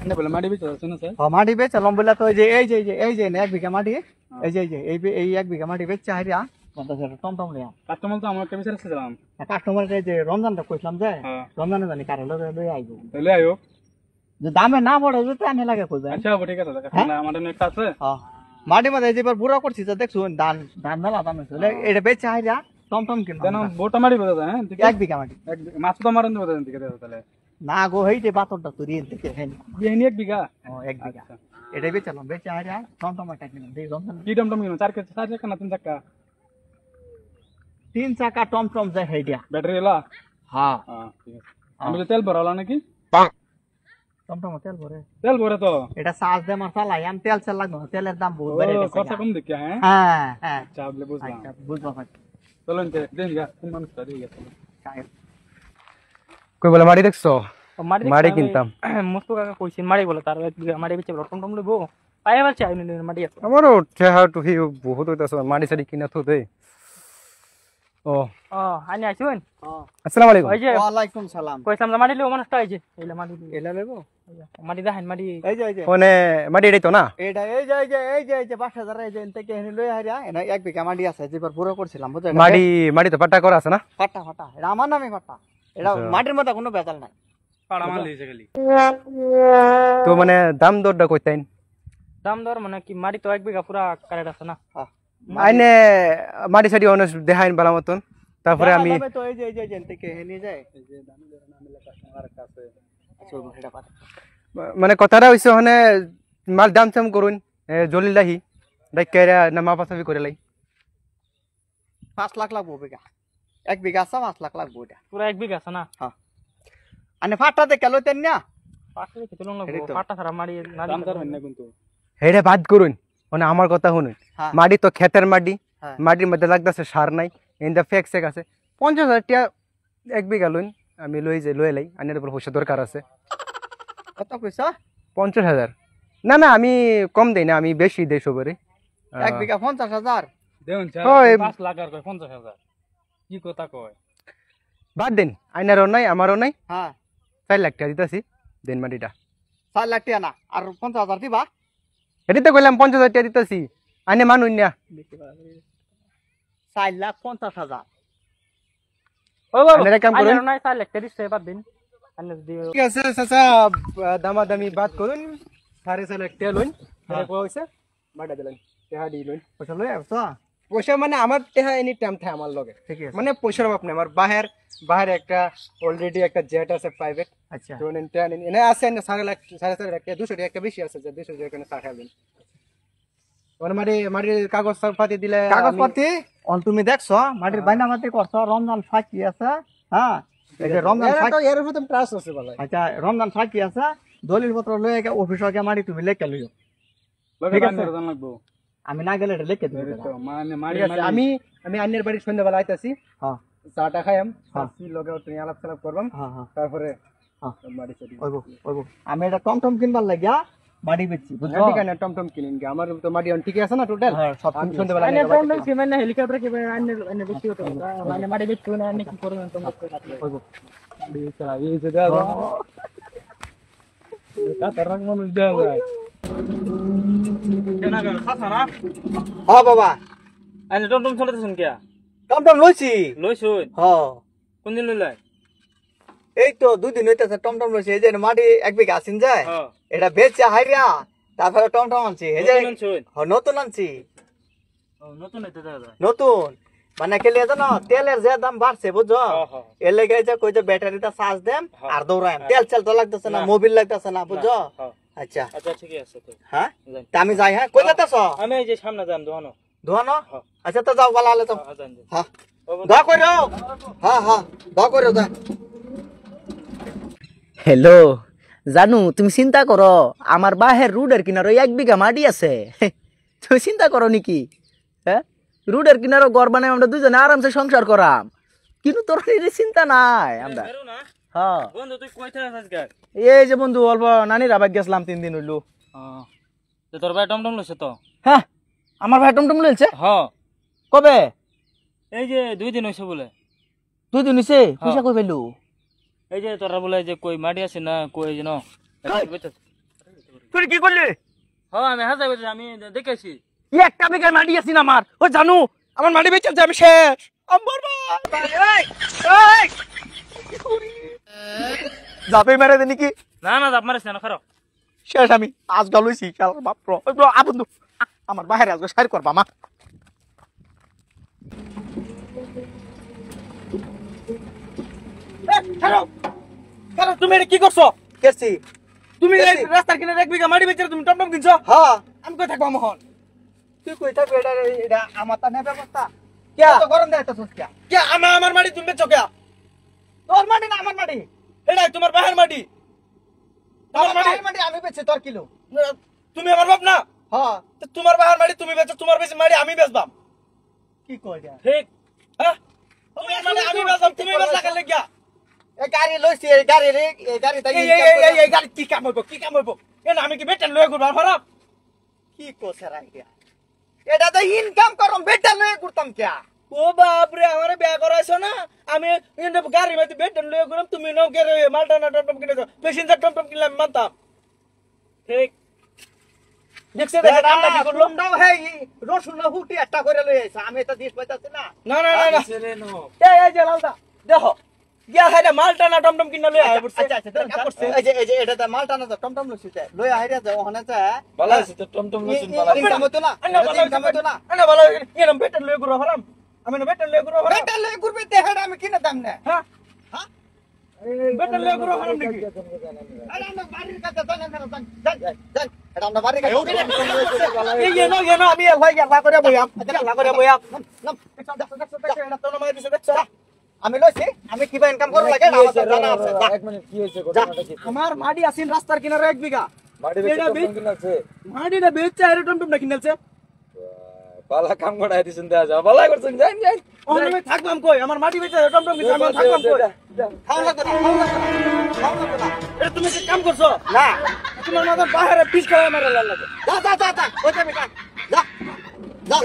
এনে বলে মাটি বেচে আছে না স্যার? মাটি বেচলাম বলে তো এই যে 1 বিঘা মাটি এই 1 বিঘা মাটি বেচে হারিয়া টমটম লিয়া কাস্টমার তো আমার একটা বিচার আসছিলাম। কাস্টমার যে রমজানটা কইলাম যে রমজানে জানি কারে লই আইবো তাহলে আইও যে দামে না পড়ে যে টানে লাগে কইবে। আচ্ছা ঠিক আছে আমাদের একটা আছে। মাটি মাঝে যেবার বুড়া করছি তো দেখছো ধান মেলা দাম হইছে এটা বেচে হারিয়া টমটম কিনবো কেন বোটা মাটি বোঝা যায়? হ্যাঁ 1 বিঘা মাটি মাছ তো মারেন বোঝা যায় ঠিক আছে তাহলে না গো হেইতে বাতরটা তুই রিন থেকে হেন বিহানি 1 বিঘা 1 বিঘা এটা বেচলাম বেচে হারিয়া টমটম একটা কিনলাম দেই রমজান কি টমটম কিনো 4 চাকা না 3 চাকা? 3 চাকা টমটম যায় হেইটা ব্যাটারি এলা? হ্যাঁ ঠিক আছে। আমি তো তেল ভরালা নাকি? টমটম তেল ভরে তো এটা চার্জ দে মার চালাই আমি তেল লাগবে তেলের দাম বহুত বেড়ে গেছে খরচা কম দেখি। হ্যাঁ হ্যাঁ আচ্ছা বুঝলাম। আচ্ছা বুঝবা ভাই চলুন দেন গা কোন মানুষটা দিয়ে গেছে কই বলে মাটি দেখছো? মাটি কিনতাম মস্তু কাকা কইছেন মাটি বলে তার 1 বিঘা মাটি বেচে টমটম লইবো পায়ে বলছে আইনি মাটি আছে আমারও ঠেহা টুহি বহুত হইতাছে মাটি সারি কিনা তো দে। ও আনি আইছুন। আসসালামু আলাইকুম। ওই যে ওয়ালাইকুম সালাম কইছলাম মাটি লইবো মানুষটা আইছে এইলা মাটি এলা লইবো মাটি দেখেন মাটি এই যে ওনে মাটি এটাই তো না? এটা এই যে 5000 এই যে থেকে এনে লই হারিয়া এনা 1 বিঘা মাটি আছে যেবার পুরো করছিলাম বুঝছো মাটি তো পাটা করা আছে না? ফাটা এটা আমার নামে ফাটা এটা মাটির মধ্যে কোনো বেতাল নাই পাড়া মাল দিয়েছে খালি। তো মানে দাম দরটা কইতেন? দাম দর মানে কি মাটি তো 1 বিঘা পুরা কারেক্ট আছে না। আইনে মাটি সারি অনেক দেখাইন বালা মতন তারপরে আমি তো এই যে থেকে এনে যায় এই যে দামি নাম এলাকা কাস্টমার কাছে চলবো এটা পারে মানে কথাটা হইছে ওখানে মাল দাম চাম করুন জলিলাহি ডাইকারা না মাপাসাবি করে লাই 5 লাখ লাগবো বিঘা 1 বিঘা আছে 5 লাখ লাগবো এটা পুরা 1 বিঘা আছে না। হ্যাঁ আনে ফাটা দে কেলো তেন না পাঁচটা খেতে লাগবো পাটা সারা মাটি না দাম দর হয় না কিন্তু হেডে বাদ করুন মানে আমার কথা শুনুন মাটি তো ক্ষেতের মাটি মাটির মধ্যে লাগতেছে সার নাই ইন্দা ফেক সেক আছে 50,000 টাকা 1 বিঘা লইন আমি লই লাই আনের উপর পয়সা দরকার আছে। কত কইছো? 50,000 না না আমি কম দেই না আমি বেশি দেই সবরে 1 বিঘা 50,000 দেন ওই 5 লাখ আর 50,000 কি কথা কয়? বাদ দেন আইনারও নাই আমারও নাই হ্যাঁ 4 লাখ টাকা দিতাছি দেন মাটিটা 4 লাখ টাকা না আর 50,000 দিবা এটি তো কইলাম 50,000 টাকা দিতাছি আইনে মানুন না 4,50,000 ও বাবা আইনের কাম করুন নাই 4 লাখ টাকা দিতে বাদ দিন আনে দিও ঠিক আছে চাচা দামাদামি বাদ করুন 4.5 লাখ টাকা লইন কইছে বাড়া দিলেন টাকা দি লইন পয়সা লই আসছো পয়সা মানে আমার টাকা এনি টাইম থাকে আমার লগে ঠিক আছে মানে পয়সার অভাব নাই আমার বাহির একটা অলরেডি একটা জেট আছে প্রাইভেট আচ্ছা তো এনে আছে 4.5 লাখ টাকা 200 টাকা বেশি আছে যে 200 টাকা চা খাবেন ওর মাটির কাগজ পাতি দিলে কাগজপাতি অন তুমি দেখছো মাটির বাইনা মাটি করছো রমজান ফাঁকি আছে হ্যাঁ এই যে রমজান ফাঁকি এর উপর ট্রাস্ট আছে ভাই আচ্ছা রমজান ফাঁকি আছে দলিল পত্র লয়ে গে অফিসকে মাটি তুমি লেখা লইও ঠিক আছে দাম লাগবো। আমি না গেলে এটা লিখে দিবি তো মানে মারি ঠিক আছে আমি আন্নের বাড়ি সন্ধ্যাবেলা আইতাছি হ্যাঁ চাটা খাইম সাথী লগে তুমি আলাপ সালাপ করবাম হ্যাঁ তারপরে হ্যাঁ মাটি চড়ি ওইবো আমি এটা টমটম কিনবার লাগিয়া মাটি বেচছি বুঝছো ঠিক আছে টমটম কিনেন কি আমার তো মাটি ঠিক আছে না টোটাল হ্যাঁ সব আমি সন্ধ্যাবেলা আনে টমটম কি মানে হেলিকপ্টার কি আনে বেশি হতো মানে মাটি বেচছো না আনে কি করবেন তোমরা ওইবো এই যে দাদা কাতারাক মানুষ দেয়া যায় কেনা গেল খাসারা হ্যাঁ বাবা আনে টমটম চলতেছেন কি টমটম লইছি লইছুন হ্যাঁ কোন দিন লইলাই এই তো 2 দিন হইতাছে টমটম লইছি এই যে মাটি 1 বিঘা আসিন যায় হ্যাঁ এটা বেচে হাইরা তারপরে টমটম আনছি এই যে নতুন আনছি নতুন হইতে দাদা নতুন মানে কেলে জানো তেলের যে দাম বাড়ছে বুঝছো এর লেগে যে কই যে ব্যাটারিটা চার্জ দেম আর দৌড়াম তেল তো লাগতেছে না মোবিল লাগতেছে না বুঝছো আচ্ছা আচ্ছা ঠিক আছে তো হ্যাঁ তা আমি যাই হ্যাঁ কই যাইতাছ আমি এই যে সামনে যাম দোকানো ধোয়ানো আচ্ছা তো যাও বালা আলে তো যান হ্যাঁ দোয়া কইরো হ্যাঁ দোয়া কইরো যা হ্যালো জানু তুমি চিন্তা করো আমার বাহের রোডের কিনারে 1 বিঘা মাটি আছে তুমি চিন্তা করো নাকি হ্যাঁ রোডের কিনারে ঘর বানাই আমরা দুজনে আরামসে সংসার করাম কিন্তু তোর চিন্তা নাই আমরা হ্যাঁ বন্ধু তুই কইতে আছিস আজকে এই যে বন্ধু অল্প নানির আবার গেছিলাম 3 দিন হইলো তো তোর ভাই টমটম লইছে তো হ্যাঁ আমার ভাই টমটম লইছে হ্যাঁ কবে এই যে 2 দিন হইছে বলে 2 দিন হইছে পয়সা কই পেলু এই যে তোরা বলে যে কই মাটি আছে না কই যেন তুই কি করলি হ্যাঁ আমি হাজার বছর আমি দেখেছি একটা বিঘা মাটি আছে না আমার ও জানু আমার মাটি বেচে আমি শেষ আমার যাবে মেরে দে নাকি না না জাপ মারিস না খারাপ শেষ আমি আজ গালুইছি শালা বাপ আবন্ধু আমার বাহিরে আজকে সাইড করবা মা তুমি এটা কি করছো কেছি তুমি এই রাস্তার কিনারে 1 বিঘা মাটি বেচে তুমি টমটম কিনছো হ্যাঁ আমি কই থাকবো মোহন তুই কই থাকবি এটা আমার তা নেই ব্যবস্থা কে তো গরম দেয় তো সুস্কা কে আমার মাটি তুমি বেচো কে তোর মাটি না আমার মাটি এটা তোমার বাহির মাটি আমার মাটি আমি বেচছি তোর কিলো তুমি আমার বাপ না হ্যাঁ তো তোমার বাহির মাটি তুমি বেচো তোমার বেশি মাটি আমি বেচবাম কি কই যা ঠিক হ্যাঁ তোমার মাটি আমি বেচবাম তুমি বেচা কেন লাগিয়া এই গাড়ি লইছি এই গাড়ি রে এই গাড়ি তাই এই গাড়ি কি কাম হইব কেন আমি কি বেটেন লয়ে ঘুরবার খারাপ কি কোছে রাইয়া এটা তো ইনকাম করম বেটা লয়ে করতাম কে ও বাপ রে আমারে বিয়া করাইছো না আমি ইন্দ গাড়ি মধ্যে বেটেন লয়ে ঘুরম তুমি নও কে রে মালটা না টমটম কিনেছো প্যাসেঞ্জার টমটম কিনলাম মানতাম ঠিক দেখছে দেখে আমরা কি করলাম দাও হে রসুন হুটি একটা করে লই আইছা আমি তো দিস পাইতাছি না না না না না এই যে লালদা দেখো গিয়া হাইরা মালটা না টমটম কিনা লই আই পড়ছে আচ্ছা আচ্ছা কাম করছে এই যে এটা মালটা না টমটম লইছিতে লই আইরা যাও ওখানে যা ভালো আছে তো টমটম লসিন ভালো আছে ইনকাম হতো না আন্না ভালো ইনকাম হতো না আন্না ভালো এরম বেটেন লয়ে ঘুরো হারাম আমি না বেটেন লয়ে ঘুরো হারাম বেটা লই করবে দেহড়া আমি কিনে দাম না হ্যাঁ হ্যাঁ বেটেন লয়ে ঘুরো হারাম নাকি আরে আমরা বাড়ির কাছে জানেন না জান এটা আমরা বাড়ির কাছে এই না আমি এলাই গেলা করে বইয়াম গেলা করে বইয়াম নাম এটা তো নামাই দিছে দেখছ আমি লইছি আমি কিবা ইনকাম করব লাগে আমার জানা আছে এক মিনিট কি হইছে ঘটনাটা কি আমার মাটি আছেন রাস্তার কিনারে 1 বিঘা মাটি বেচে এটা টমটম কিনাছে মাটিটা বেচছে আর টমটম না কিনলছে পালা কাম করাই দিছেন দেয়া যা ভালো করছেন যাই যাই আমি থাকলাম কই আমার মাটি বেচে টমটম কিনছে আমি থাকলাম কই খাও লাগবে না খাও লাগবে না এটা তুমি কি কাম করছো না তোমার মাথা বাইরে পিছ খাওয়া মারা লাগে যা ওই যাবে যা যা